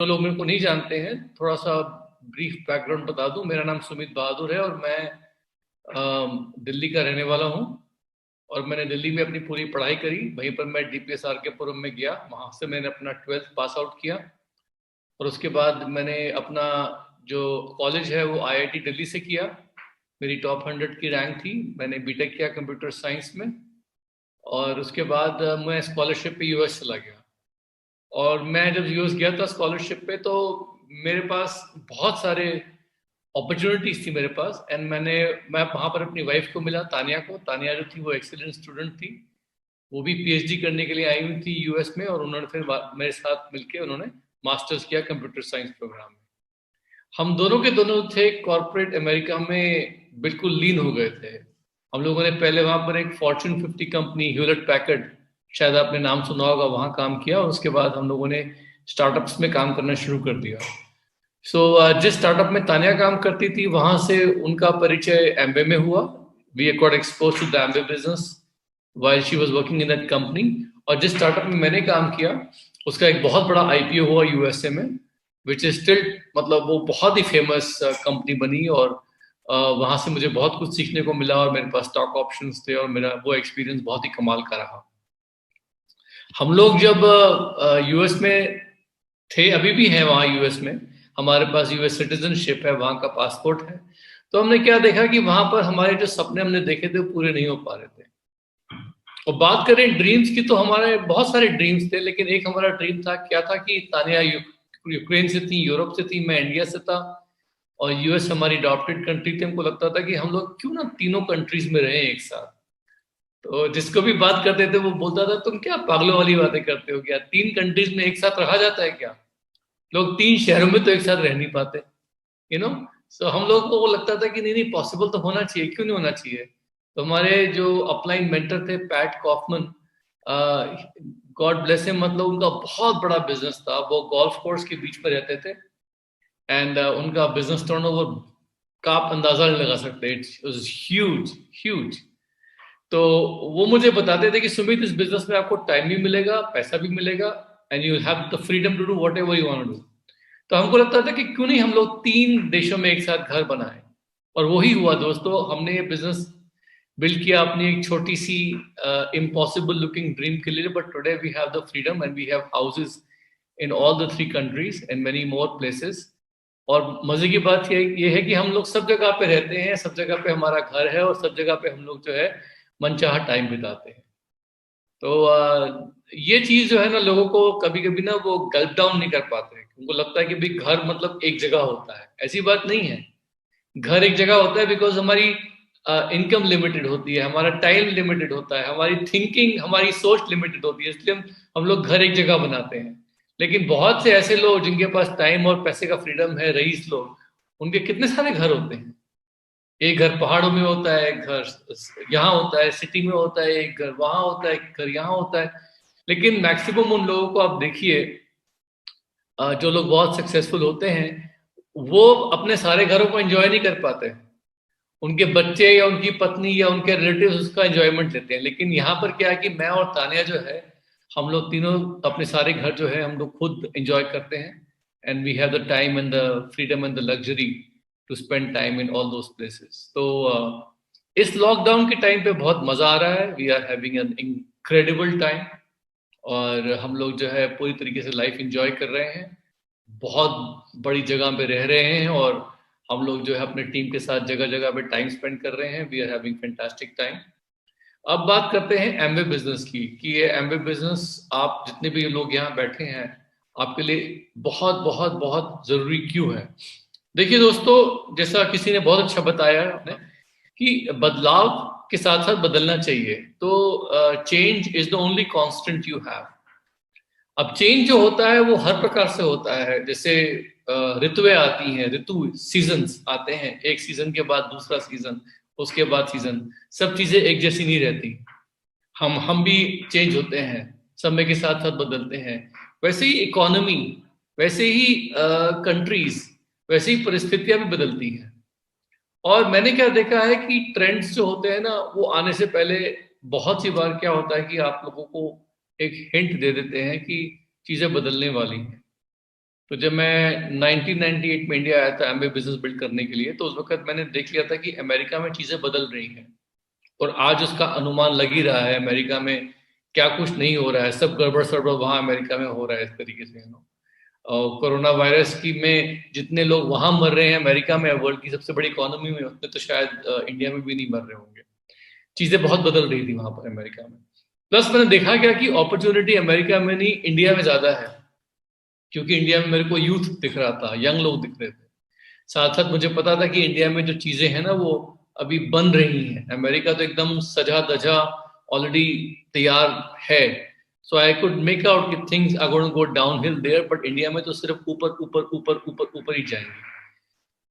जो लोग मेरे को नहीं जानते हैं, थोड़ा सा ब्रीफ बैकग्राउंड बता दूं। मेरा नाम सुमित बहादुर है और मैं दिल्ली का रहने वाला हूं। और मैंने दिल्ली में अपनी पूरी पढ़ाई करी। वहीं पर मैं डीपीएसआर के पुरम में गया, वहां से मैंने अपना 12th पास आउट किया। और उसके बाद मैंने अपना जो कॉलेज है वो आईआईटी दिल्ली से किया। मेरी टॉप 100 की रैंक थी। मैंने बीटेक किया कंप्यूटर साइंस में। और उसके बाद मैं स्कॉलरशिप पे यूएस चला गया। और मैं जब यूएस गया था स्कॉलरशिप पे, तो मेरे पास बहुत सारे अपॉर्चुनिटीज थी मेरे पास। एंड मैं वहाँ पर अपनी वाइफ को मिला, तानिया को। तानिया जो थी वो एक्सीलेंट स्टूडेंट थी। वो भी पीएचडी करने के लिए आई हुई थी यूएस में, और उन्होंने फिर मेरे साथ मिलके उन्होंने मास्टर्स किया कंप्यूटर साइंस प्रोग्राम में। हम दोनों के दोनों थे कॉर्पोरेट अमेरिका में, बिल्कुल लीन हो गए थे। हम लोगों ने पहले वहां पर एक फॉर्च्यून 50 कंपनी ह्यूलेट पैकर्ड, शायद आपने नाम सुना होगा, वहां काम किया। और उसके बाद हम लोगों ने स्टार्टअप्स में काम करना शुरू कर दिया। जिस स्टार्टअप में तानिया काम करती थी, वहां से उनका परिचय एम्बे में हुआ। We got expose to the एम्बे business while she was working in that company. और जिस स्टार्टअप में मैंने काम किया, उसका एक बहुत बड़ा आईपीओ हुआ यूएसए में, विच इज स्टिल, मतलब वो बहुत ही फेमस कंपनी बनी। और वहां से मुझे बहुत कुछ सीखने को मिला, और मेरे पास स्टॉक ऑप्शंस थे, और मेरा वो एक्सपीरियंस बहुत ही कमाल का रहा। हम लोग जब यूएस में थे, अभी भी हैं वहाँ यूएस में, हमारे पास यूएस सिटीजनशिप है, वहाँ का पासपोर्ट है। तो हमने क्या देखा कि वहां पर हमारे जो सपने हमने देखे थे वो पूरे नहीं हो पा रहे थे। और बात करें ड्रीम्स की, तो हमारे बहुत सारे ड्रीम्स थे, लेकिन एक हमारा ड्रीम था, क्या था कि तानिया यूक्रेन से थी, यूरोप से थी, मैं इंडिया से था। और यूएस हमारी अडॉप्टेड कंट्री थी। हमको लगता था कि हम लोग क्यों ना तीनों कंट्रीज में रहें एक साथ। तो जिसको भी बात करते थे वो बोलता था, तुम क्या पागलों वाली बातें करते हो, क्या 3 कंट्रीज में एक साथ रहा जाता है क्या? लोग 3 शहरों में तो एक साथ रह नहीं पाते, यू नो। सो हम लोग को वो लगता था कि नहीं नहीं, पॉसिबल तो होना चाहिए, क्यों नहीं होना चाहिए। तो हमारे जो अपलाइन मेंटर थे, पैट कॉफमन, गॉड ब्लेस हिम, मतलब उनका बहुत बड़ा बिजनेस था। वो गोल्फ कोर्स के बीच में रहते थे। एंड उनका बिजनेस टर्नओवर का आप अंदाजा नहीं लगा सकते। It's was huge, huge. तो वो मुझे बताते थे कि सुमित, इस बिजनेस में आपको टाइम भी मिलेगा, पैसा भी मिलेगा, and you have the freedom to do whatever you want to do. तो हमको लगता था कि क्यों नहीं हम लोग 3 देशों में एक साथ घर बनाए। और वही हुआ दोस्तों। हमने ये बिजनेस बिल्ड किया अपनी एक छोटी सी इम्पॉसिबल लुकिंग ड्रीम के लिए। But today we have the freedom and we have houses in all the 3 countries and many more places. और मजे की बात ये है कि हम लोग सब जगह पे रहते हैं, सब जगह पे हमारा घर है, और सब जगह पे हम लोग जो है मनचाहा टाइम बिताते हैं। तो ये चीज जो है ना, लोगों को कभी कभी ना वो गल्प डाउन नहीं कर पाते हैं। उनको लगता है कि भाई घर मतलब एक जगह होता है। ऐसी बात नहीं है। घर एक जगह होता है बिकॉज हमारी इनकम लिमिटेड होती है, हमारा टाइम लिमिटेड होता है, हमारी थिंकिंग, हमारी सोच लिमिटेड होती है, इसलिए हम लोग घर एक जगह बनाते हैं। लेकिन बहुत से ऐसे लोग जिनके पास टाइम और पैसे का फ्रीडम है, रईस लोग, उनके कितने सारे घर होते हैं। एक घर पहाड़ों में होता है, एक घर यहाँ होता है, सिटी में होता है, एक घर वहां होता है, एक घर यहाँ होता है। लेकिन मैक्सिमम उन लोगों को आप देखिए, जो लोग बहुत सक्सेसफुल होते हैं, वो अपने सारे घरों को एंजॉय नहीं कर पाते। उनके बच्चे या उनकी पत्नी या उनके रिलेटिव्स उसका एंजॉयमेंट लेते हैं। लेकिन यहाँ पर क्या है कि मैं और तानिया जो है, हम लोग तीनों अपने सारे घर जो है हम लोग खुद एंजॉय करते हैं। And we have the time and the freedom and the luxury to spend time in all those places. तो इस लॉकडाउन के टाइम पे बहुत मजा आ रहा है। We are having an incredible time. और हम लोग जो है पूरी तरीके से लाइफ एंजॉय कर रहे हैं। बहुत बड़ी जगह पे रह रहे हैं, और हम लोग जो है अपने टीम के साथ जगह जगह पे टाइम स्पेंड कर रहे हैं। We are having fantastic time. अब बात करते हैं एमवे बिजनेस की, कि ये एमवे बिजनेस, आप जितने भी लोग यहाँ बैठे हैं, आपके लिए बहुत बहुत बहुत जरूरी क्यों है। देखिए दोस्तों, जैसा किसी ने बहुत अच्छा बताया आपने, कि बदलाव के साथ साथ बदलना चाहिए। तो change is the only constant you have. अब चेंज जो होता है वो हर प्रकार से होता है। जैसे ऋतुएं आती हैं, ऋतु सीजन्स आते हैं, एक सीजन के बाद दूसरा सीजन, उसके बाद सीजन, सब चीजें एक जैसी नहीं रहती। हम भी चेंज होते हैं, समय के साथ साथ बदलते हैं। वैसे ही इकोनॉमी, वैसे ही कंट्रीज, वैसे ही परिस्थितियां भी बदलती हैं। और मैंने क्या देखा है कि ट्रेंड्स जो होते हैं ना, वो आने से पहले बहुत सी बार क्या होता है कि आप लोगों को एक हिंट दे देते हैं कि चीजें बदलने वाली हैं। तो जब मैं 1998 में इंडिया आया था एमबीए बिजनेस बिल्ड करने के लिए, तो उस वक्त मैंने देख लिया था कि अमेरिका में चीजें बदल रही हैं, और आज उसका अनुमान लग ही रहा है अमेरिका में क्या कुछ नहीं हो रहा है, सब गड़बड़ सड़बड़ वहां अमेरिका में हो रहा है इस तरीके से, और कोरोना वायरस की में जितने लोग वहां मर रहे हैं अमेरिका में, वर्ल्ड की सबसे बड़ी इकोनॉमी में, उतने तो शायद इंडिया में भी नहीं मर रहे होंगे। चीजें बहुत बदल रही थी वहां पर अमेरिका में। प्लस मैंने देखा क्या कि अपॉर्चुनिटी अमेरिका में नहीं इंडिया में ज्यादा है, क्योंकि इंडिया में मेरे को यूथ दिख रहा था, यंग लोग दिख रहे थे। साथ साथ मुझे पता था कि इंडिया में जो चीजें हैं ना वो अभी बन रही हैं, अमेरिका तो एकदम सजा धजा ऑलरेडी तैयार है। So I could make out कि things are going to go downhill there, but India में तो सिर्फ ऊपर ऊपर ऊपर ऊपर ऊपर ही जाएंगे।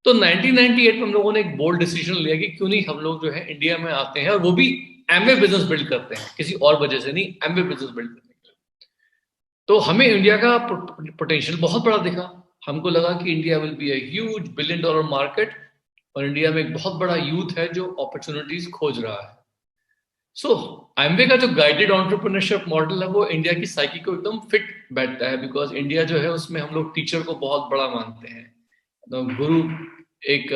तो 1998 में हम लोगों ने एक बोल्ड डिसीजन लिया कि क्यों नहीं हम लोग जो है इंडिया में आते हैं, और वो भी एमवे बिजनेस बिल्ड करते हैं, किसी और वजह से नहीं, एमवे बिजनेस बिल्ड करने के लिए। तो हमें इंडिया का पोटेंशियल बहुत बड़ा दिखा। हमको लगा कि India will be huge billion dollar market, और इंडिया में एक बहुत बड़ा यूथ है जो अपॉर्चुनिटीज खोज रहा है। सो एमवे का जो गाइडेड एंटरप्रेन्योरशिप मॉडल है वो इंडिया की साइकी को एकदम फिट बैठता है, बिकॉज इंडिया जो है उसमें हम लोग टीचर को बहुत बड़ा मानते हैं। तो गुरु एक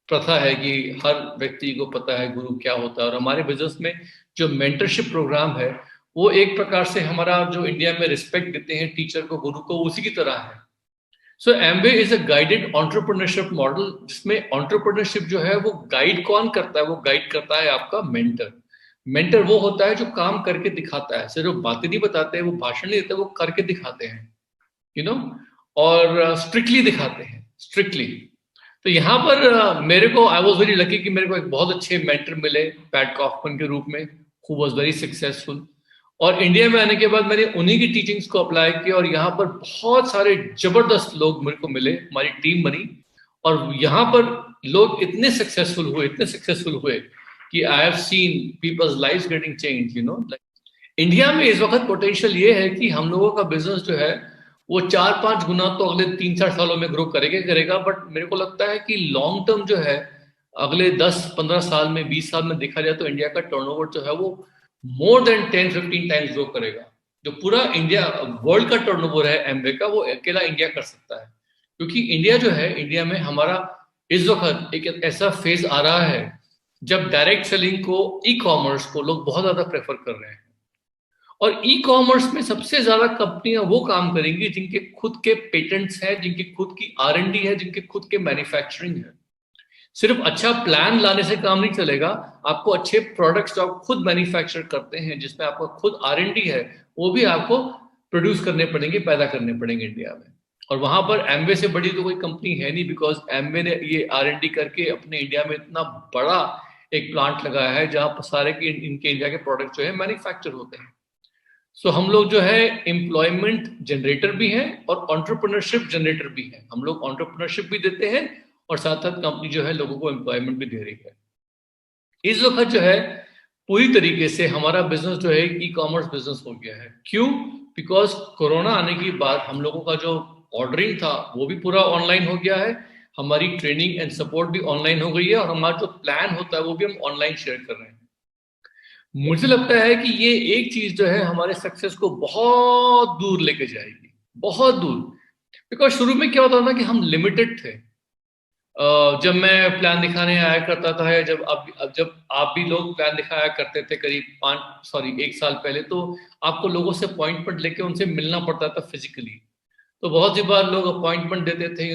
प्रथा है कि हर व्यक्ति को पता है गुरु क्या होता है, और हमारे बिजनेस में जो मेंटरशिप प्रोग्राम है वो एक प्रकार से हमारा जो इंडिया में रिस्पेक्ट देते हैं टीचर को, गुरु को, उसी की तरह है। So Amway is a guided entrepreneurship model, जिसमें एंटरप्रेन्योरशिप जो है वो गाइड कौन करता है, वो गाइड करता है आपका मेंटर। मेंटर वो होता है जो काम करके दिखाता है, सिर्फ बातें नहीं बताते हैं, वो भाषण नहीं देते, वो करके दिखाते हैं, यू नो, और स्ट्रिक्टली दिखाते हैं, स्ट्रिक्टली। तो यहाँ पर मेरे को आई वॉज वेरी लकी कि मेरे को एक बहुत अच्छे मेंटर मिले पैट कॉफमन के रूप में, हु वॉज वेरी सक्सेसफुल। और इंडिया में आने के बाद मैंने उन्हीं की टीचिंग्स को अप्लाई किया, और यहाँ पर बहुत सारे जबरदस्त लोग मेरे को मिले, हमारी टीम बनी, और यहाँ पर लोग इतने सक्सेसफुल हुए, इतने सक्सेसफुल हुए कि I have seen people's lives getting change, you know. India में इस वक्त पोटेंशियल ये है कि हम लोगों का बिजनेस जो है वो 4-5 गुना तो अगले 3-4 सालों में ग्रो करेगा, बट मेरे को लगता है कि लॉन्ग टर्म जो है अगले 10-15 साल में, 20 साल में देखा जाए तो इंडिया का टर्नओवर जो है वो मोर देन 10-15 टाइम्स ग्रो करेगा। जो पूरा इंडिया वर्ल्ड का टर्नओवर है एमवे का, वो अकेला इंडिया कर सकता है, क्योंकि इंडिया जो है, इंडिया में हमारा इस वक्त एक ऐसा फेज आ रहा है जब डायरेक्ट सेलिंग को, ई कॉमर्स को लोग बहुत ज्यादा प्रेफर कर रहे हैं। और ई कॉमर्स में सबसे ज्यादा कंपनियां वो काम करेंगी जिनके खुद के पेटेंट्स हैं, जिनकी खुद की आर&डी है, जिनके खुद के मैन्युफैक्चरिंग है। सिर्फ अच्छा प्लान लाने से काम नहीं चलेगा, आपको अच्छे प्रोडक्ट्स जो आप खुद मैन्युफैक्चर करते हैं, जिसमें आपका खुद आर&डी है, वो भी आपको प्रोड्यूस करने पड़ेंगे, पैदा करने पड़ेंगे इंडिया में। और वहां पर एमवे से बड़ी तो कोई कंपनी है नहीं, बिकॉज एमवे ने ये आर&डी करके अपने इंडिया में इतना बड़ा एक प्लांट लगाया है जहां पर सारे के इनके इंडिया के प्रोडक्ट जो है मैन्युफैक्चर होते हैं। सो हम लोग जो है एम्प्लॉयमेंट जनरेटर भी हैं और एंटरप्रेन्योरशिप जनरेटर भी हैं। हम लोग एंटरप्रेन्योरशिप भी देते हैं और साथ साथ कंपनी जो है लोगों को एम्प्लॉयमेंट भी दे रही है। इस वक्त जो है पूरी तरीके से हमारा बिजनेस जो है ई कॉमर्स बिजनेस हो गया है। क्यों? बिकॉज कोरोना आने के बाद हम लोगों का जो ऑर्डरिंग था वो भी पूरा ऑनलाइन हो गया है, हमारी ट्रेनिंग एंड सपोर्ट भी ऑनलाइन हो गई है, और हमारा जो प्लान होता है वो भी हम ऑनलाइन शेयर कर रहे हैं। मुझे लगता है कि ये एक चीज जो है हमारे सक्सेस को बहुत दूर लेके जाएगी, बहुत दूर। बिकॉज शुरू में क्या होता था कि हम लिमिटेड थे। जब मैं प्लान दिखाने आया करता था, या जब आप भी लोग प्लान दिखाया करते थे करीब 1 साल पहले, तो आपको लोगों से अपॉइंटमेंट लेके उनसे मिलना पड़ता था फिजिकली। तो बहुत सी बार लोग अपॉइंटमेंट देते थे,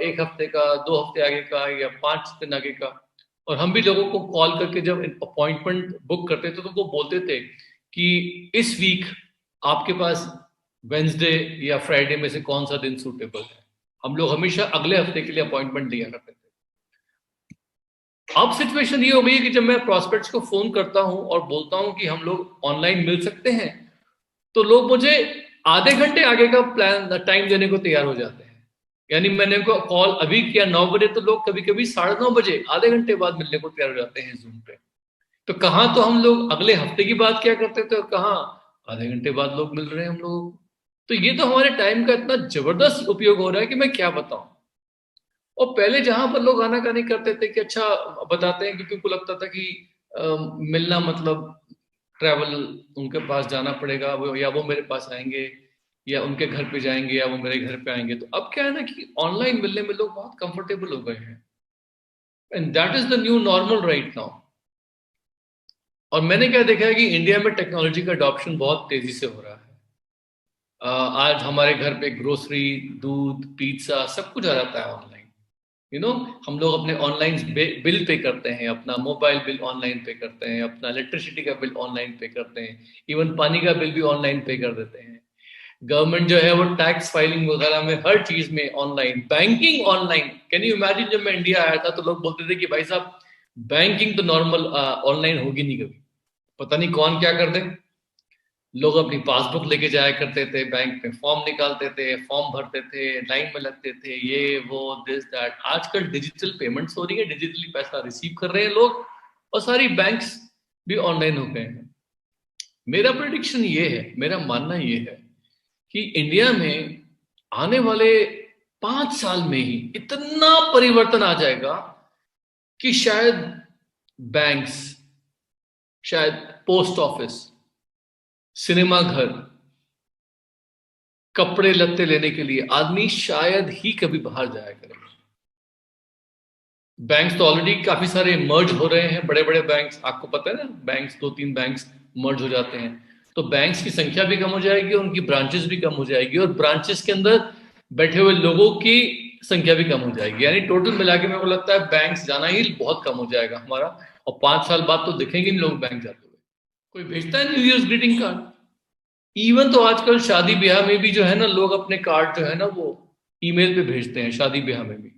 1 हफ्ते का, 2 हफ्ते आगे का, या 5 दिन आगे का। और हम भी लोगों को कॉल करके जब अपॉइंटमेंट बुक करते थे तो वो बोलते थे कि इस वीक आपके पास वेंसडे या फ्राइडे में से कौन सा दिन सूटेबल है। हम लोग हमेशा अगले हफ्ते के लिए अपॉइंटमेंट दिया करते थे। अब सिचुएशन ये हो गई है कि जब मैं प्रॉस्पेक्ट्स को फोन करता हूं और बोलता हूं कि हम लोग ऑनलाइन मिल सकते हैं, तो लोग मुझे आधे घंटे आगे का प्लान टाइम देने को तैयार हो जाते हैं। यानी मैंने उनको कॉल अभी किया 9 बजे, तो लोग कभी कभी 9:30 बजे आधे घंटे बाद मिलने को तैयार हो जाते हैं जूम पे। तो कहाँ तो हम लोग अगले हफ्ते की बात क्या करते थे, और कहाँ आधे घंटे बाद लोग मिल रहे हैं हम लोगों को। तो ये तो हमारे टाइम का इतना जबरदस्त उपयोग हो रहा है कि मैं क्या बताऊं। और पहले जहां पर लोग आनाकानी करते थे कि अच्छा बताते हैं, क्योंकि उनको लगता था कि मिलना मतलब ट्रैवल, उनके पास जाना पड़ेगा, या वो मेरे पास आएंगे, या उनके घर पे जाएंगे या वो मेरे घर पे आएंगे। तो अब क्या है ना कि ऑनलाइन मिलने में लोग बहुत कंफर्टेबल हो गए हैं, and that is the new normal right now. और मैंने क्या देखा है कि इंडिया में टेक्नोलॉजी का अडॉप्शन बहुत तेजी से हो रहा है। आज हमारे घर पे ग्रोसरी, दूध, पिज्जा सब कुछ आ जाता है ऑनलाइन। हम लोग अपने ऑनलाइन बिल पे करते हैं, अपना मोबाइल बिल ऑनलाइन पे करते हैं, अपना इलेक्ट्रिसिटी का बिल ऑनलाइन पे करते हैं, इवन पानी का बिल भी ऑनलाइन पे कर देते हैं। गवर्नमेंट जो है वो टैक्स फाइलिंग वगैरह में हर चीज में online, banking online. Can you imagine, जब मैं इंडिया आया था तो लोग बोलते थे कि भाई साहब बैंकिंग तो नॉर्मल ऑनलाइन होगी नहीं कभी, पता नहीं कौन क्या कर दे। लोग अपनी पासबुक लेके जाया करते थे, बैंक में फॉर्म निकालते थे, फॉर्म भरते थे, लाइन में लगते थे, ये वो दिस दैट। आजकल डिजिटल पेमेंट्स हो रही है, डिजिटली पैसा रिसीव कर रहे हैं लोग, और सारी बैंक्स भी ऑनलाइन हो गए हैं। मेरा प्रेडिक्शन ये है, मेरा मानना ये है कि इंडिया में आने वाले 5 साल में ही इतना परिवर्तन आ जाएगा कि शायद बैंक्स, शायद पोस्ट ऑफिस, सिनेमा घर, कपड़े लत्ते लेने के लिए आदमी शायद ही कभी बाहर जाया करेगा। बैंक्स तो ऑलरेडी काफी सारे मर्ज हो रहे हैं, बड़े बड़े बैंक्स, आपको पता है ना, बैंक्स 2-3 बैंक्स मर्ज हो जाते हैं, तो बैंक्स की संख्या भी कम हो जाएगी, उनकी ब्रांचेस भी कम हो जाएगी, और ब्रांचेस के अंदर बैठे हुए लोगों की संख्या भी कम हो जाएगी। यानी टोटल मिला के मेरे को लगता है बैंक्स जाना ही बहुत कम हो जाएगा हमारा, और 5 साल बाद तो दिखेंगे नहीं लोग बैंक जाते हुए। कोई भेजता है new years greeting card? Even तो आजकल शादी ब्याह में भी जो है ना, लोग अपने कार्ड जो है ना वो ईमेल पे भेजते हैं, शादी ब्याह में भी।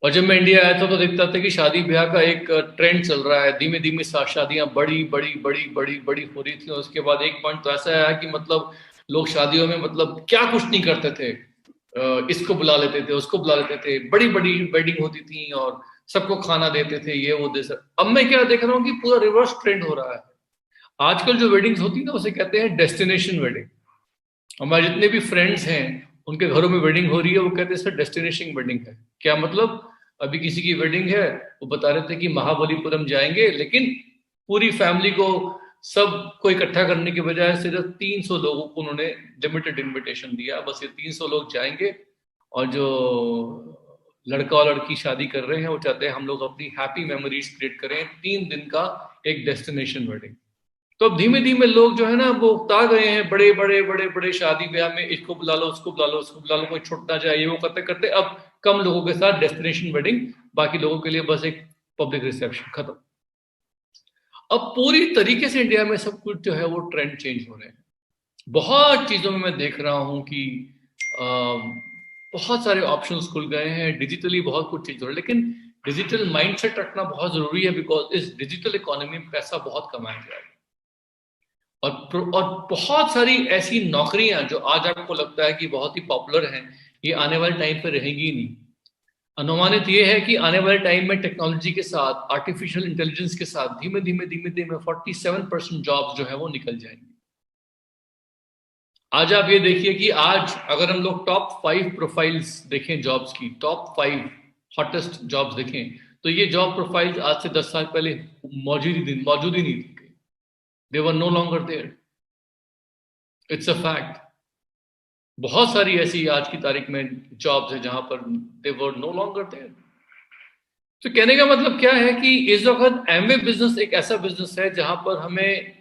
और जब मैं इंडिया आया था तो देखता था कि शादी ब्याह का एक ट्रेंड चल रहा है, धीमे धीमे शादियां बड़ी बड़ी बड़ी बड़ी बड़ी हो रही थी। और उसके बाद एक पॉइंट तो ऐसा आया कि मतलब लोग शादियों में मतलब क्या कुछ नहीं करते थे, इसको बुला लेते थे, उसको बुला लेते थे, बड़ी बड़ी वेडिंग होती थी और सबको खाना देते थे, ये वो दे सर। अब मैं क्या देख रहा हूँ कि पूरा रिवर्स ट्रेंड हो रहा है। आजकल जो वेडिंग्स होती है ना, उसे कहते हैं डेस्टिनेशन वेडिंग। हमारे जितने भी फ्रेंड्स हैं उनके घरों में वेडिंग हो रही है, वो कहते हैं सर डेस्टिनेशन वेडिंग है। क्या मतलब? अभी किसी की वेडिंग है, वो बता रहे थे कि महाबलीपुरम जाएंगे, लेकिन पूरी फैमिली को, सबको इकट्ठा करने के बजाय सिर्फ 300 लोगों को उन्होंने लिमिटेड इनविटेशन दिया। बस ये 300 लोग जाएंगे, और जो लड़का और लड़की शादी कर रहे हैं वो चाहते हैं हम लोग अपनी हैप्पी मेमोरीज क्रिएट करें, 3 दिन का एक डेस्टिनेशन वेडिंग। तो अब धीमे धीमे लोग जो है ना वो उकता गए हैं, बड़े बड़े बड़े बड़े शादी ब्याह में इसको बुला लो, उसको बुला लो, उसको बुला लो, कोई छुट ना जाए, ये वो करते करते अब कम लोगों के साथ डेस्टिनेशन वेडिंग, बाकी लोगों के लिए बस एक पब्लिक रिसेप्शन, खत्म। अब पूरी तरीके से इंडिया में सब कुछ जो है वो ट्रेंड चेंज हो रहे हैं। बहुत चीजों में मैं देख रहा हूं कि बहुत सारे ऑप्शंस खुल गए हैं, डिजिटली बहुत कुछ चीज हो रहा है, लेकिन डिजिटल माइंडसेट रखना बहुत जरूरी है, बिकॉज इस डिजिटल इकोनॉमी में पैसा बहुत कमाया जाएगा। और बहुत सारी ऐसी नौकरियां जो आज आपको लगता है कि बहुत ही पॉपुलर हैं, ये आने वाले टाइम पे रहेंगी ही नहीं। अनुमानित ये है कि आने वाले टाइम में टेक्नोलॉजी के साथ, आर्टिफिशियल इंटेलिजेंस के साथ धीमे धीमे धीमे धीमे 47% जॉब्स जो है वो निकल जाएंगी। आज आप ये देखिए कि आज अगर हम लोग टॉप 5 प्रोफाइल्स देखें जॉब्स की, टॉप 5 हॉटेस्ट जॉब्स देखें, तो ये जॉब प्रोफाइल्स आज से 10 साल पहले मौजूद ही नहीं थे। They were no longer there. It's a fact. बहुत सारी ऐसी आज की तारीख में जॉब्स है जहां पर दे वर नो लॉन्गर देयर। तो कहने का मतलब क्या है कि इस वक्त एमवे बिजनेस एक ऐसा बिजनेस है जहां पर हमें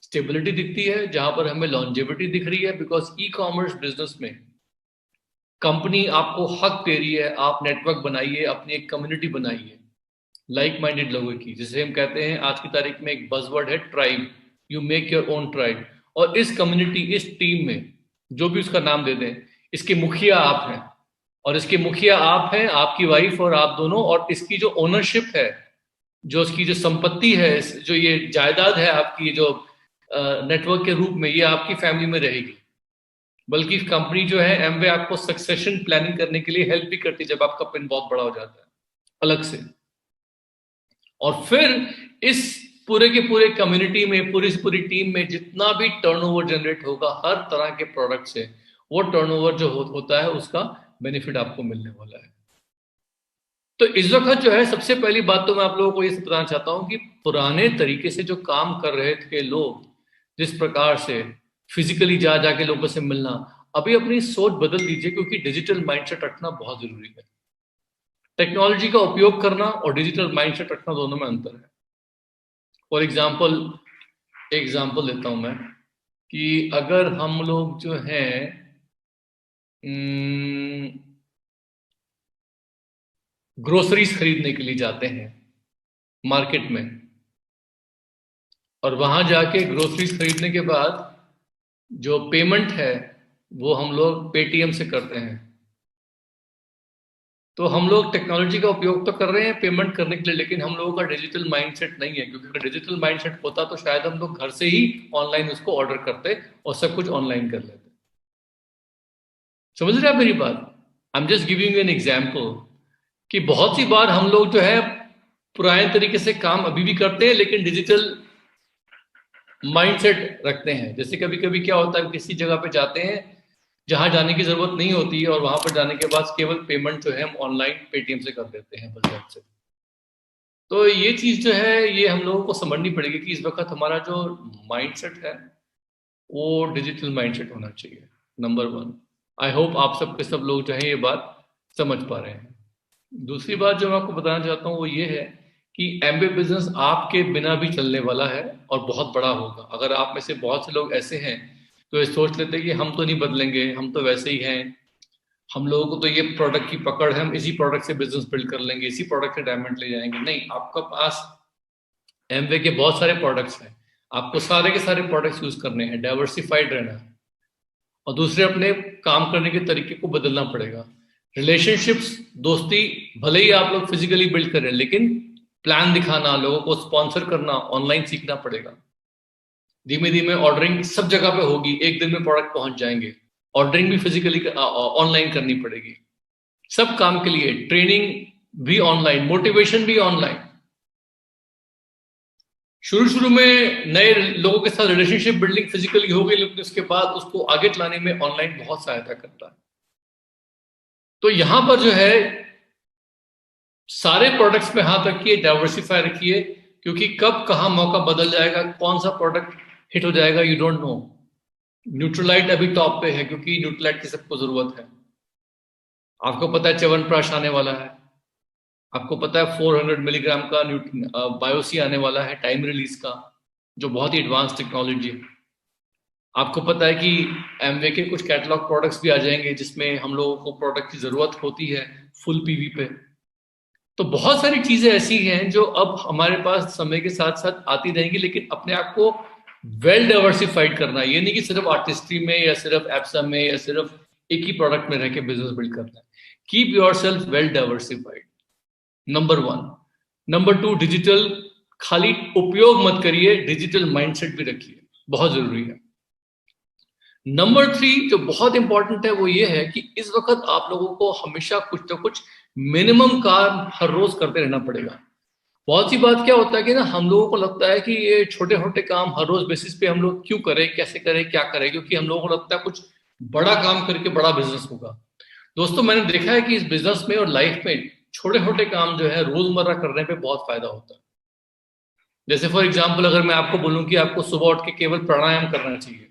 स्टेबिलिटी दिखती है, जहां पर हमें लॉन्जेविटी दिख रही है, बिकॉज ई कॉमर्स बिजनेस में कंपनी आपको हक दे रही है, आप नेटवर्क बनाइए, अपनी एक कम्युनिटी बनाइए लाइक माइंडेड लोगों की, जिसे हम कहते हैं आज की तारीख में एक बजवर्ड है tribe. You make your own tribe. और इस कम्युनिटी, इस टीम में जो भी उसका नाम दे दें, इसके मुखिया आप हैं, और इसके मुखिया आप हैं, आपकी वाइफ और आप दोनों, और इसकी जो ओनरशिप है, जो इसकी जो संपत्ति है, जो ये जायदाद है आपकी, जो नेटवर्क के रूप में, ये आपकी फैमिली में रहेगी। बल्कि कंपनी जो है एमवे आपको सक्सेशन प्लानिंग करने के लिए हेल्प भी करती है जब आपका पिन बहुत बड़ा हो जाता है अलग से। और फिर इस पूरे के पूरे कम्युनिटी में, पूरी टीम में जितना भी टर्नओवर जनरेट होगा हर तरह के प्रोडक्ट से, वो टर्नओवर जो होता है उसका बेनिफिट आपको मिलने वाला है। तो इस वक्त जो है सबसे पहली बात तो मैं आप लोगों को ये बताना चाहता हूं कि पुराने तरीके से जो काम कर रहे थे लोग, जिस प्रकार से फिजिकली जा जाके लोगों से मिलना। अभी अपनी सोच बदल दीजिए, क्योंकि डिजिटल माइंडसेट रखना बहुत जरूरी है। टेक्नोलॉजी का उपयोग करना और डिजिटल माइंडसेट रखना दोनों में अंतर है। फॉर एग्जाम्पल देता हूं मैं, कि अगर हम लोग जो हैं ग्रोसरीज खरीदने के लिए जाते हैं मार्केट में, और वहां जाके ग्रोसरीज खरीदने के बाद जो पेमेंट है वो हम लोग पेटीएम से करते हैं। तो हम लोग टेक्नोलॉजी का उपयोग तो कर रहे हैं पेमेंट करने के लिए, लेकिन हम लोगों का डिजिटल माइंडसेट नहीं है। क्योंकि अगर डिजिटल माइंडसेट होता तो शायद हम लोग घर से ही ऑनलाइन उसको ऑर्डर करते और सब कुछ ऑनलाइन कर लेते। समझ रहे हैं आप मेरी बात? I am just giving you an example कि बहुत सी बार हम लोग जो है पुराने तरीके से काम अभी भी करते हैं, लेकिन डिजिटल माइंडसेट रखते हैं। जैसे कभी कभी क्या होता है, किसी जगह पे जाते हैं जहां जाने की जरूरत नहीं होती है, और वहां पर जाने के बाद केवल पेमेंट जो है हम ऑनलाइन पेटीएम से कर देते हैं बस से। तो ये चीज जो है ये हम लोगों को समझनी पड़ेगी कि इस वक्त हमारा जो माइंडसेट है वो डिजिटल माइंडसेट होना चाहिए, नंबर वन। आई होप आप सब के सब लोग जो है ये बात समझ पा रहे हैं। दूसरी बात जो मैं आपको बताना चाहता हूँ वो ये है कि एमबे बिजनेस आपके बिना भी चलने वाला है और बहुत बड़ा होगा। अगर आप में से बहुत से लोग ऐसे हैं तो ये सोच लेते हैं कि हम तो नहीं बदलेंगे, हम तो वैसे ही हैं, हम लोगों को तो ये प्रोडक्ट की पकड़ है, हम इसी प्रोडक्ट से बिजनेस बिल्ड कर लेंगे, इसी प्रोडक्ट से डायमंड ले जाएंगे। नहीं, आपका पास एमवे के बहुत सारे प्रोडक्ट्स हैं, आपको सारे के सारे प्रोडक्ट्स यूज करने हैं, डाइवर्सिफाइड रहना है, और दूसरे अपने काम करने के तरीके को बदलना पड़ेगा। रिलेशनशिप्स, दोस्ती भले ही आप लोग फिजिकली बिल्ड करें, लेकिन प्लान दिखाना, लोगों को स्पॉन्सर करना ऑनलाइन सीखना पड़ेगा। धीमे धीमे ऑर्डरिंग सब जगह पे होगी, एक दिन में प्रोडक्ट पहुंच जाएंगे। ऑर्डरिंग भी फिजिकली ऑनलाइन करनी पड़ेगी, सब काम के लिए ट्रेनिंग भी ऑनलाइन, मोटिवेशन भी ऑनलाइन। शुरू शुरू में नए लोगों के साथ रिलेशनशिप बिल्डिंग फिजिकली हो गई, लेकिन उसके बाद उसको आगे चलाने में ऑनलाइन बहुत सहायता करता है। तो यहां पर जो है सारे प्रोडक्ट्स में हाथ रखिए, डाइवर्सिफाई रखिए, क्योंकि कब कहां मौका बदल जाएगा, कौन सा प्रोडक्ट हिट हो जाएगा, यू डोंट नो। न्यूट्रलाइट अभी टॉप पे है क्योंकि न्यूट्रलाइट की सबको जरूरत है। आपको पता है च्यवनप्राश आने वाला है, आपको पता है 400 मिलीग्राम का बायोसी आने वाला है टाइम रिलीज का, जो बहुत ही एडवांस टेक्नोलॉजी है। आपको पता है कि एमवे के कुछ कैटलॉग प्रोडक्ट्स भी आ जाएंगे जिसमें हम लोगों को प्रोडक्ट की जरूरत होती है फुल पीवी पे। तो बहुत सारी चीजें ऐसी हैं जो अब हमारे पास समय के साथ साथ आती रहेंगी, लेकिन अपने आप को वेल डाइवर्सिफाइड करना है। ये नहीं कि सिर्फ आर्टिस्ट्री में या सिर्फ एप्सा में या सिर्फ एक ही प्रोडक्ट में रह के बिजनेस बिल्ड करना है। Keep your self well diversified, number one. Number two, digital खाली उपयोग मत करिए, डिजिटल माइंडसेट भी रखिए, बहुत जरूरी है। नंबर थ्री जो बहुत इंपॉर्टेंट है वो ये है कि इस वक्त आप लोगों को हमेशा कुछ ना कुछ मिनिमम काम हर रोज करते रहना पड़ेगा। बहुत सी बात क्या होता है कि ना हम लोगों को लगता है कि ये छोटे छोटे काम हर रोज बेसिस पे हम लोग क्यों करें, कैसे करें, क्या करें, क्योंकि हम लोगों को लगता है कुछ बड़ा काम करके बड़ा बिजनेस होगा। दोस्तों, मैंने देखा है कि इस बिजनेस में और लाइफ में छोटे छोटे काम जो है रोजमर्रा करने पे बहुत फायदा होता है। जैसे फॉर एग्जाम्पल अगर मैं आपको बोलूं कि आपको सुबह उठ के केवल प्राणायाम करना चाहिए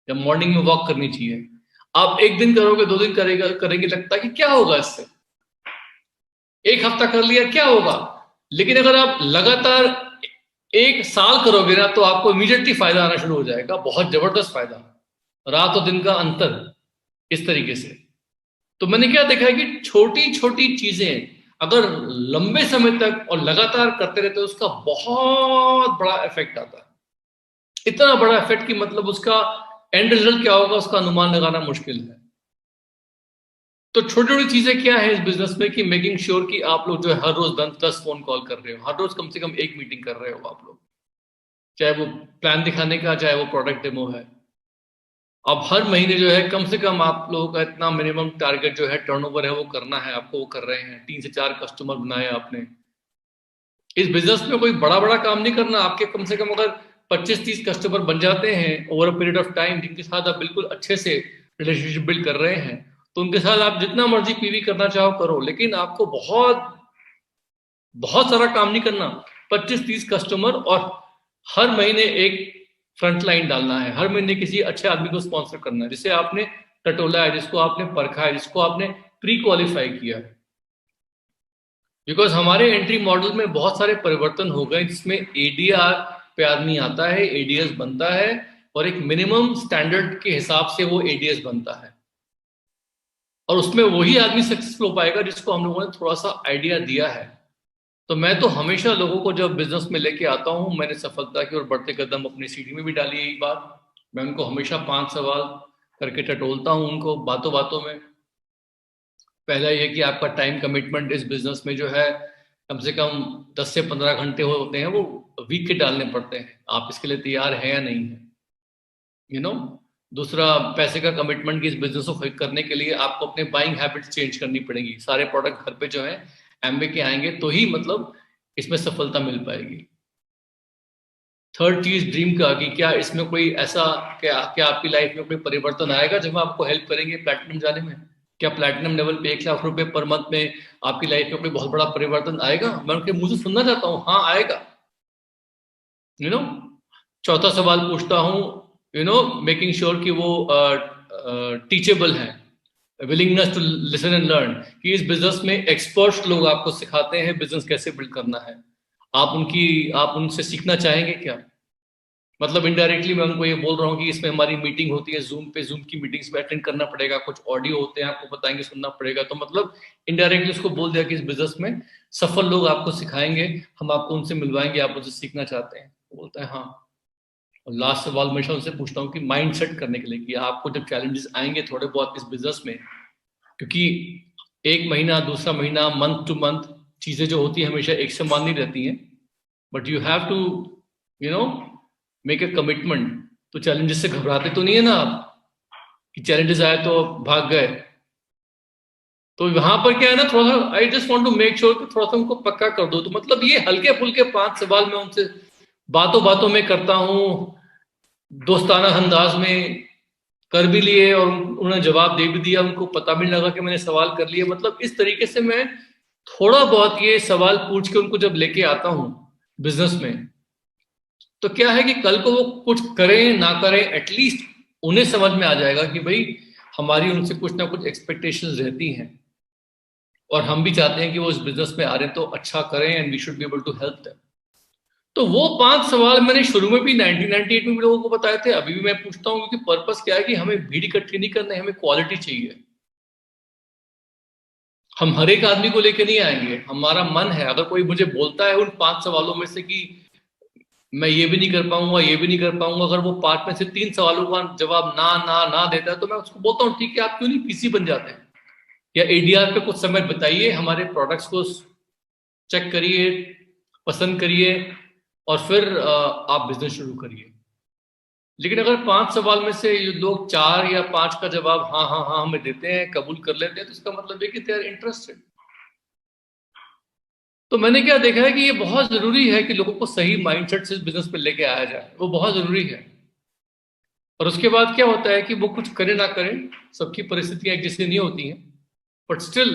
या मॉर्निंग में वॉक करनी चाहिए, आप एक दिन करोगे, दो दिन करेंगे, लगता है कि क्या होगा इससे, एक हफ्ता कर लिया क्या होगा। लेकिन अगर आप लगातार एक साल करोगे ना तो आपको इमीडिएटली फायदा आना शुरू हो जाएगा, बहुत जबरदस्त फायदा, रात और दिन का अंतर इस तरीके से। तो मैंने क्या देखा है कि छोटी छोटी चीजें अगर लंबे समय तक और लगातार करते रहते हैं उसका बहुत बड़ा इफेक्ट आता है। इतना बड़ा इफेक्ट कि मतलब उसका एंड रिजल्ट क्या होगा उसका अनुमान लगाना मुश्किल है। तो छोटी छोटी चीजें क्या है इस बिजनेस में कि मेकिंग श्योर कि आप लोग जो है हर रोज 10 फोन कॉल कर रहे हो, हर रोज कम से कम एक मीटिंग कर रहे हो आप लोग, चाहे वो प्लान दिखाने का, चाहे वो प्रोडक्ट डेमो है। अब हर महीने जो है कम से कम आप लोगों का इतना मिनिमम टारगेट जो है टर्नओवर है वो करना है आपको, वो कर रहे हैं। 3 से 4 कस्टमर बनाए आपने। इस बिजनेस में कोई बड़ा बड़ा काम नहीं करना, आपके कम से कम अगर 25-30 कस्टमर बन जाते हैं over a period of time, जिनके साथ आप बिल्कुल अच्छे से रिलेशनशिप बिल्ड कर रहे हैं, तो उनके साथ आप जितना मर्जी पीवी करना चाहो करो, लेकिन आपको बहुत बहुत सारा काम नहीं करना। 25-30 कस्टमर और हर महीने एक फ्रंट लाइन डालना है, हर महीने किसी अच्छे आदमी को स्पॉन्सर करना है, जिसे आपने टटोला है, जिसको आपने परखा है, जिसको आपने प्री क्वालिफाई किया है। बिकॉज हमारे एंट्री मॉडल में बहुत सारे परिवर्तन हो गए, जिसमें एडीआर पे आदमी आता है, एडीएस बनता है, और एक मिनिमम स्टैंडर्ड के हिसाब से वो एडीएस बनता है, और उसमें वही आदमी सक्सेसफुल हो पाएगा जिसको हम लोगों ने थोड़ा सा आइडिया दिया है। तो मैं तो हमेशा लोगों को जब बिजनेस में लेके आता हूँ, मैंने सफलता की और बढ़ते कदम अपनी सीढ़ी में भी डाली यही बात, मैं उनको हमेशा 5 सवाल करके टटोलता हूँ उनको बातों बातों में। पहला ये कि आपका टाइम कमिटमेंट इस बिजनेस में जो है कम से कम 10 से 15 घंटे होते हैं, वो वीक के डालने पड़ते हैं, आप इसके लिए तैयार हैं या नहीं है, यू नो। दूसरा, पैसे का कमिटमेंट कि इस बिजनेस को करने के लिए आपको अपने बाइंग हैबिट्स चेंज करनी पड़ेगी, सारे प्रोडक्ट घर पे जो है एमवे के आएंगे तो ही मतलब इसमें सफलता मिल पाएगी। थर्ड चीज ड्रीम का, कि क्या इसमें कोई ऐसा, क्या आपकी लाइफ में कोई परिवर्तन आएगा जब हम आपको हेल्प करेंगे प्लैटिनम जाने में? क्या प्लैटिनम लेवल पे 1 लाख रुपए पर मंथ में आपकी लाइफ में कोई बहुत बड़ा परिवर्तन आएगा? मैं उनके मुंह से सुनना चाहता हूँ, हाँ आएगा, यू नो। चौथा सवाल पूछता हूँ, यू नो, मेकिंग श्योर कि वो टीचेबल है, willingness to listen and learn, कि इस बिजनेस में एक्सपर्ट्स लोग आपको सिखाते हैं बिजनेस कैसे बिल्ड करना है, आप उनसे सीखना चाहेंगे क्या? मतलब इनडायरेक्टली मैं उनको ये बोल रहा हूँ कि इसमें हमारी मीटिंग होती है जूम पे, जूम की मीटिंग्स में अटेंड करना पड़ेगा, कुछ ऑडियो होते हैं आपको बताएंगे, सुनना पड़ेगा। तो मतलब इनडायरेक्टली उसको बोल दिया कि इस बिजनेस में सफल लोग आपको सिखाएंगे, हम आपको उनसे मिलवाएंगे, आप उनसे सीखना चाहते हैं? वो बोलता है हाँ। और लास्ट सवाल हमेशा उनसे पूछता हूँ कि माइंड सेट करने के लिए, कि आपको जब चैलेंजेस आएंगे थोड़े बहुत इस बिजनेस में, क्योंकि एक महीना, दूसरा महीना, मंथ टू मंथ चीजें जो होती है हमेशा एक समान नहीं रहती हैं, but you have to, you know, make a commitment. तो चैलेंजेस से घबराते तो नहीं है ना आप, कि चैलेंजेस आए तो भाग गए? तो वहां पर क्या है ना, थोड़ा सा I just want to make sure कि थोड़ा सा उनको पक्का कर दो। तो मतलब ये हल्के फुल्के 5 सवाल मैं उनसे बातों बातों में करता हूँ, दोस्ताना अंदाज में कर भी लिए, और उन्होंने जवाब दे भी दिया, उनको पता भी लगा कि मैंने सवाल कर लिए। मतलब इस तरीके से मैं थोड़ा बहुत ये सवाल पूछ के उनको जब लेके आता हूँ बिजनेस में, तो क्या है कि कल को वो कुछ करें ना करें, एटलीस्ट उन्हें समझ में आ जाएगा कि भाई हमारी उनसे कुछ ना कुछ एक्सपेक्टेशंस रहती हैं, और हम भी चाहते हैं कि वो इस बिजनेस में आ रहे हैं तो अच्छा करें, and we should be able to help them. तो वो 5 सवाल मैंने शुरू में भी 1998 में भी लोगों को बताए थे, अभी भी मैं पूछता हूँ, क्योंकि पर्पस क्या है कि हमें भीड़ इकट्ठी नहीं करना है, हमें क्वालिटी चाहिए। हम हर एक आदमी को लेके नहीं आएंगे, हमारा मन है, अगर कोई मुझे बोलता है उन 5 सवालों में से कि मैं ये भी नहीं कर पाऊंगा, ये भी नहीं कर पाऊंगा, अगर वो 5 में से 3 सवालों का जवाब ना ना ना देता है, तो मैं उसको बोलता हूँ ठीक है, आप क्यों नहीं पीसी बन जाते हैं, या एडीआर पे कुछ समय बिताइए, हमारे प्रोडक्ट्स को चेक करिए, पसंद करिए, और फिर आप बिजनेस शुरू करिए। लेकिन अगर 5 सवाल में से ये लोग 4 या 5 का जवाब हाँ हाँ हाँ हमें देते हैं, कबूल कर लेते हैं, तो इसका मतलब है कि दे आर इंटरेस्टेड। तो मैंने क्या देखा है कि ये बहुत जरूरी है कि लोगों को सही माइंडसेट से बिजनेस पे लेके आया जाए, वो बहुत जरूरी है। और उसके बाद क्या होता है कि वो कुछ करे ना करें, सबकी परिस्थितियां एक जैसी नहीं होती हैं, बट स्टिल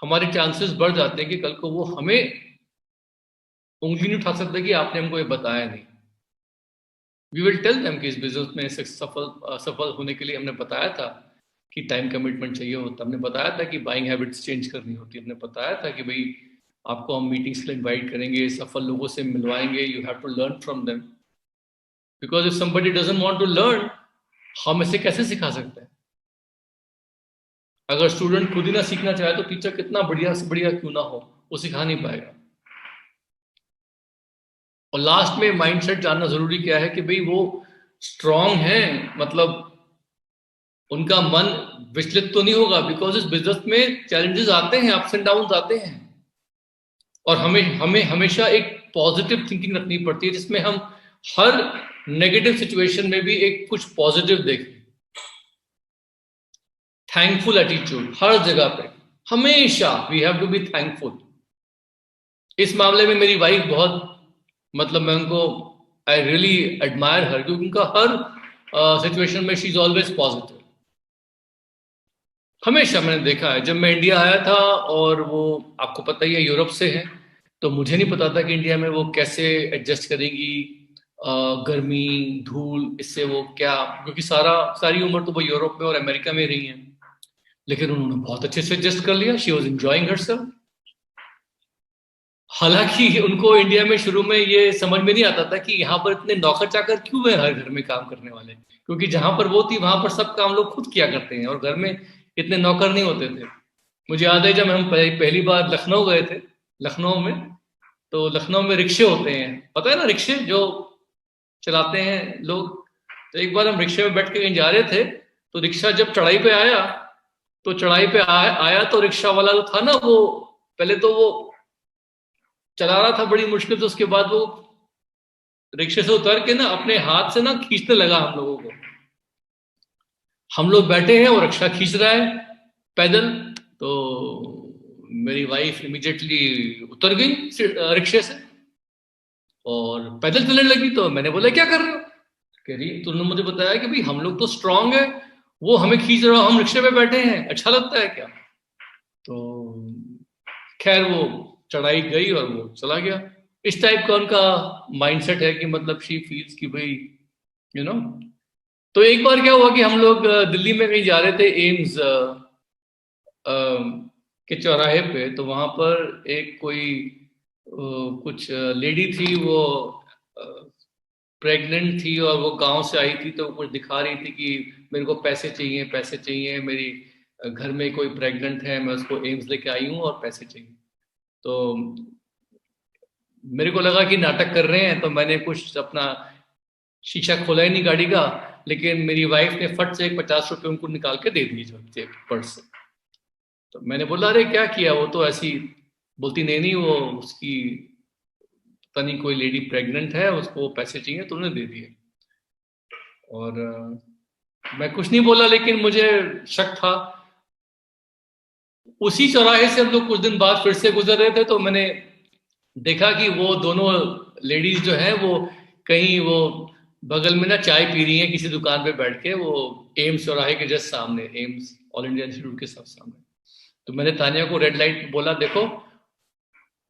हमारे चांसेस बढ़ जाते हैं कि कल को वो हमें उंगली नहीं उठा सकते कि आपने हमको ये बताया नहीं। वी विल टेल देम कि इस बिजनेस में सफल होने के लिए हमने बताया था कि टाइम कमिटमेंट चाहिए होता, हमने बताया था कि बाइंग हैबिट्स चेंज करनी होती है, हमने बताया था कि भाई आपको हम मीटिंग्स के लिए इनवाइट करेंगे, सफल लोगों से मिलवाएंगे, you have to learn from them, because if somebody doesn't want to learn, हम इसे कैसे सिखा सकते हैं? अगर स्टूडेंट खुद ही ना सीखना चाहे तो टीचर कितना बढ़िया से बढ़िया क्यों ना हो, वो सिखा नहीं पाएगा। और लास्ट में माइंडसेट जानना जरूरी क्या है कि भाई वो स्ट्रांग है, मतलब उनका मन विचलित तो नहीं होगा, बिकॉज इस बिजनेस में चैलेंजेस आते हैं, अप्स एंड डाउन आते हैं, और हमें हमें हमेशा एक पॉजिटिव थिंकिंग रखनी पड़ती है, जिसमें हम हर नेगेटिव सिचुएशन में भी एक कुछ पॉजिटिव देखें। थैंकफुल एटीट्यूड हर जगह पे, हमेशा we have to be thankful. इस मामले में मेरी वाइफ बहुत, मतलब मैं उनको, आई रियली एडमायर हर, क्योंकि उनका हर सिचुएशन में शी इज ऑलवेज पॉजिटिव। हमेशा मैंने देखा है, जब मैं इंडिया आया था, और वो आपको पता ही है यूरोप से है, तो मुझे नहीं पता था कि इंडिया में वो कैसे एडजस्ट करेंगी, गर्मी, धूल, इससे वो क्या, क्योंकि सारी उम्र तो वो यूरोप में और अमेरिका में रही हैं, लेकिन उन्होंने बहुत अच्छे से एडजस्ट कर लिया। She was enjoying herself. हालांकि उनको इंडिया में शुरू में ये समझ में नहीं आता था कि यहाँ पर इतने नौकर चाकर क्यों है हर घर में काम करने वाले, क्योंकि जहां पर वो थी वहां पर सब काम लोग खुद किया करते हैं और घर में इतने नौकर नहीं होते थे। मुझे याद है जब हम पहली बार लखनऊ गए थे, लखनऊ में, तो लखनऊ में रिक्शे होते हैं, पता है ना, रिक्शे जो चलाते हैं लोग। तो एक बार हम रिक्शे में बैठ के कहीं जा रहे थे, तो रिक्शा जब चढ़ाई पे आया, तो चढ़ाई पे आया तो रिक्शा वाला जो था ना, वो पहले तो वो चला रहा था बड़ी मुश्किल से, उसके बाद वो रिक्शे से उतर के ना अपने हाथ से ना खींचने लगा हम लोगों को। हम लोग बैठे हैं, वो रिक्शा खींच रहा है पैदल। तो मेरी वाइफ इमीडिएटली उतर गई रिक्शे से और पैदल चलने लगी। तो मैंने बोला क्या कर रहे हो? कह रही तुमने मुझे बताया कि भाई हम लोग तो स्ट्रांग है, वो हमें खींच रहा, हम रिक्शे पे बैठे हैं, अच्छा लगता है क्या? तो खैर वो चढ़ाई गई और वो चला गया। इस टाइप का उनका माइंडसेट है कि मतलब शी फील्स कि भाई यू नो। तो एक बार क्या हुआ कि हम लोग दिल्ली में कहीं जा रहे थे, एम्स के चौराहे पे। तो वहां पर एक कोई कुछ लेडी थी, वो प्रेग्नेंट थी और वो गांव से आई थी, तो वो कुछ दिखा रही थी कि मेरे को पैसे चाहिए, पैसे चाहिए, मेरी घर में कोई प्रेग्नेंट है, मैं उसको एम्स लेके आई हूँ और पैसे चाहिए। तो मेरे को लगा कि नाटक कर रहे हैं, तो मैंने कुछ अपना शीशा खोला ही नहीं गाड़ी का, लेकिन मेरी वाइफ ने फट से 50 रुपए उनको निकाल के दे दिए जो थे पर्स से। तो मैंने बोला अरे क्या किया? वो तो ऐसी बोलती, नहीं नहीं, वो उसकी पता नहीं कोई लेडी प्रेग्नेंट है, उसको पैसे चाहिए तो उन्होंने दे दिए। और मैं कुछ नहीं बोला, लेकिन मुझे शक था। उसी चौराहे से हम लोग कुछ दिन बाद फिर से गुजर रहे थे, तो मैंने देखा कि वो दोनों लेडीज जो है वो कहीं वो बगल में ना चाय पी रही हैं किसी दुकान पे बैठ के, वो एम्स चौराहे के जस्ट सामने, एम्स ऑल इंडिया इंस्टीट्यूट के सब सामने। तो मैंने तानिया को रेड लाइट बोला, देखो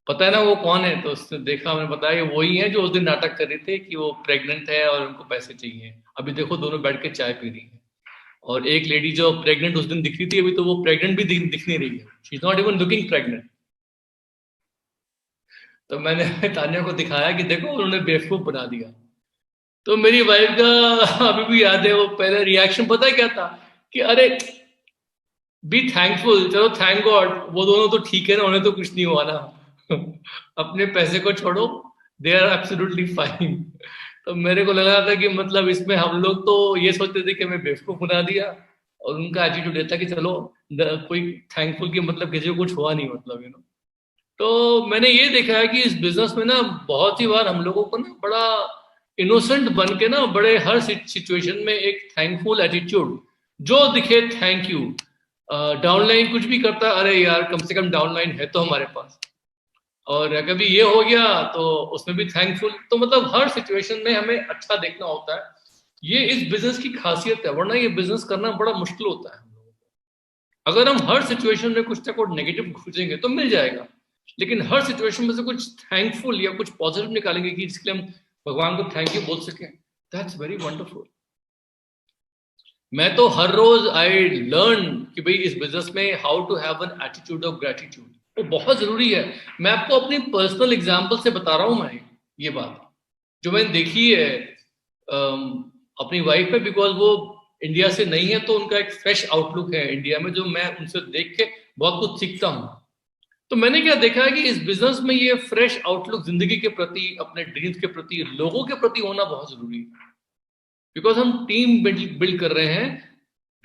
पता है ना वो कौन है? तो उसने देखा, मैंने बताया ये वही है जो उस दिन नाटक कर रहे थे कि वो प्रेग्नेंट है और उनको पैसे चाहिए। अभी देखो दोनों बैठ के चाय पी रही है। और एक लेडी जो प्रेग्नेंट उस दिन दिख रही थी, अभी तो वो प्रेग्नेंट भी दिख नहीं रही है, she is not even looking pregnant. तो मैंने तानिया को दिखाया कि देखो उन्होंने बेवकूफ बना दिया। तो मेरी वाइफ का अभी भी याद है, वो पहले रिएक्शन पता है क्या था कि अरे बी थैंकफुल, चलो थैंक गॉड, वो दोनों तो ठीक है ना, उन्हें तो कुछ नहीं हुआ ना। अपने पैसे को छोड़ो, दे आर एब्सोल्युटली फाइन। तो मेरे को लगा था कि मतलब इसमें हम लोग तो ये सोचते थे कि हमें बेवकूफ बना दिया, और उनका एटीट्यूड ये था कि चलो कोई थैंकफुल की मतलब किसी को कुछ हुआ नहीं, मतलब तो मैंने ये देखा है कि इस बिजनेस में ना बहुत ही बार हम लोगों को ना बड़ा इनोसेंट बन के ना बड़े हर सिचुएशन में एक थैंकफुल एटीट्यूड, जो दिखे थैंक यू। डाउनलाइन कुछ भी करता है, अरे यार कम से कम डाउनलाइन है तो हमारे पास, और कभी ये हो गया तो उसमें भी थैंकफुल। तो मतलब हर सिचुएशन में हमें अच्छा देखना होता है। ये इस बिजनेस की खासियत है, वरना ये बिजनेस करना बड़ा मुश्किल होता है हम लोगों को। अगर हम हर सिचुएशन में कुछ ना कुछ नेगेटिव खोजेंगे तो मिल जाएगा, लेकिन हर सिचुएशन में से कुछ थैंकफुल या कुछ पॉजिटिव निकालेंगे कि जिसके लिए हम भगवान को थैंक यू बोल सकें, दैट्स वेरी वंडरफुल। मैं तो हर रोज आई लर्न कि भाई इस बिजनेस में how to have an attitude of gratitude, वो बहुत जरूरी है। मैं आपको अपनी पर्सनल एग्जांपल से बता रहा हूं, मैं ये बात जो मैंने देखी है अपनी वाइफ पे, बिकॉज वो इंडिया से नहीं है, तो उनका एक फ्रेश आउटलुक है इंडिया में, जो मैं उनसे देख के बहुत कुछ सीखता हूँ। तो मैंने क्या देखा है कि इस बिजनेस में ये फ्रेश आउटलुक जिंदगी के प्रति, अपने ड्रीम्स के प्रति, लोगों के प्रति होना बहुत जरूरी है। बिकॉज हम टीम बिल्ड कर रहे हैं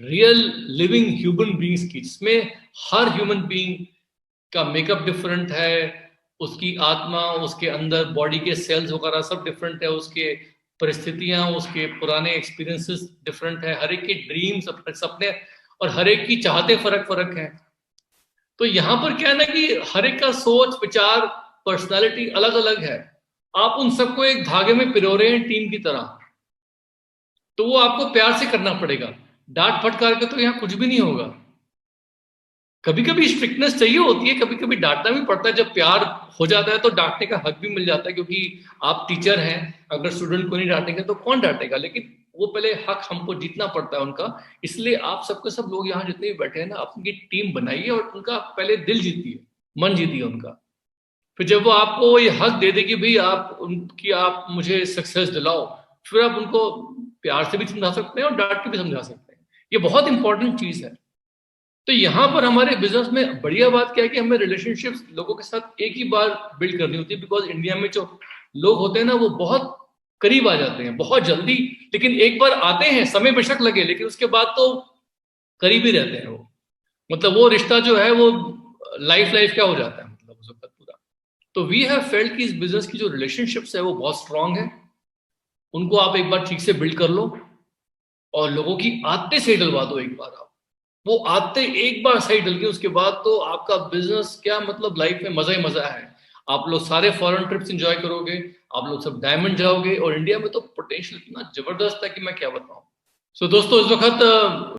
रियल लिविंग ह्यूमन बींग्स की, जिसमें हर ह्यूमन बींग का मेकअप डिफरेंट है, उसकी आत्मा, उसके अंदर बॉडी के सेल्स वगैरह सब डिफरेंट है, उसके परिस्थितियां, उसके पुराने एक्सपीरियंसेस डिफरेंट है, हर एक की ड्रीम्स, अपने सपने, और हर एक की चाहते फर्क फर्क है। तो यहां पर क्या है ना कि हर एक का सोच, विचार, पर्सनालिटी अलग अलग है। आप उन सबको एक धागे में पिरो रहे हैं टीम की तरह, तो वो आपको प्यार से करना पड़ेगा। डांट फटकार के तो यहाँ कुछ भी नहीं होगा। कभी कभी स्ट्रिक्टनेस चाहिए होती है, कभी कभी डांटना भी पड़ता है। जब प्यार हो जाता है तो डांटने का हक भी मिल जाता है, क्योंकि आप टीचर हैं, अगर स्टूडेंट को नहीं डांटेंगे तो कौन डांटेगा। लेकिन वो पहले हक हमको जीतना पड़ता है उनका। इसलिए आप सबके सब लोग यहाँ जितने भी बैठे हैं ना, अपनी टीम बनाइए और उनका पहले दिल जीतिए, मन जीतिए उनका। फिर जब वो आपको ये हक दे दे कि भाई आप मुझे सक्सेस दिलाओ, फिर आप उनको प्यार से भी समझा सकते हैं और डांट के भी समझा सकते हैं। ये बहुत इंपॉर्टेंट चीज है। तो यहाँ पर हमारे बिजनेस में बढ़िया बात क्या है कि हमें रिलेशनशिप्स लोगों के साथ एक ही बार बिल्ड करनी होती है। बिकॉज इंडिया में जो लोग होते हैं ना, वो बहुत करीब आ जाते हैं बहुत जल्दी। लेकिन एक बार आते हैं, समय बेशक लगे, लेकिन उसके बाद तो करीब ही रहते हैं वो। मतलब वो रिश्ता जो है वो लाइफ लाइफ क्या हो जाता है, मतलब उस वक्त पूरा। तो वी हैव फेल्ट कि इस बिजनेस की जो रिलेशनशिप्स है वो बहुत स्ट्रांग है। उनको आप एक बार ठीक से बिल्ड कर लो और लोगों की आदतें से डलवा दो एक बार। आप वो आदतें एक बार सही डल गई, उसके बाद तो आपका बिजनेस क्या, मतलब लाइफ में मजा ही मजा है। आप लोग सारे फॉरेन ट्रिप्स एंजॉय करोगे, आप लोग सब डायमंड जाओगे, और इंडिया में तो पोटेंशियल इतना जबरदस्त है कि मैं क्या बताऊं। सो दोस्तों, इस वक्त